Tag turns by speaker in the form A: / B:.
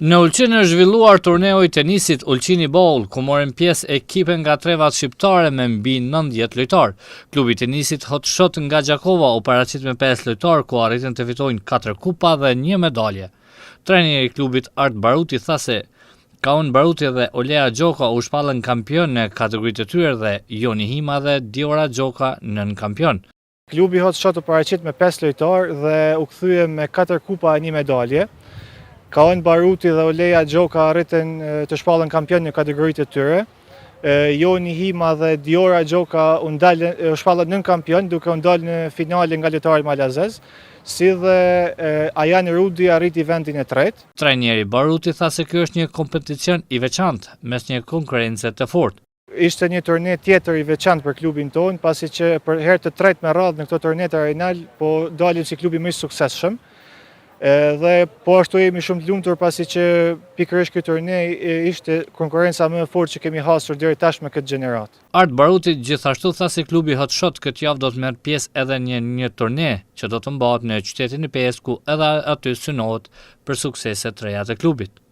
A: Në Ulqin është zhvilluar turneu i tenisit Ulqini Bowl, ku morën pjesë ekipe nga trevat shqiptare me mbi 90 lojtar. Klubi i tenisit Hot Shot nga Gjakova u paraqit me 5 lojtar, ku arritën të fitojnë 4 kupa dhe 1 medalje. Trajneri i klubit Art Baruti tha se Kaun Baruti dhe Olea Gjoka u shpallën kampion në kategoritë e tyre dhe Joni Hima dhe Diora Gjoka nën kampion.
B: Klubi Hot Shot u paraqit me 5 lojtar dhe u kthye me 4 kupa e 1 medalje. Kaun Baruti dhe Olea Gjoka arritën të shpallën kampion në kategoritë e tyre. Joni Hima dhe Diora Gjoka u shpallën nën kampion duke u ndalë në finale nga lojtari malazez, si dhe Ajan Rudi arriti vendin e tretë.
A: Trajneri Baruti tha se ky është një kompeticion i veçantë mes një konkurrence të fortë.
B: Ishte një turne tjetër i veçantë për klubin tonë, pasi që për herë të tretë me radhë në këto turnet arenal po dalim si klubi më i suksesshëm. Dhe po ashtu jemi shumë të lumtur pasi që pikërisht ky turne ishte konkurrenca më e fortë që kemi hasur deri tashmë këtë gjenerat.
A: Art Baruti gjithashtu tha se klubi Hot Shot këtë javë do të merr pjesë edhe në një turne që do të mbahet në qytetin e Pezë, ku edhe aty synohet për suksese të reja të klubit.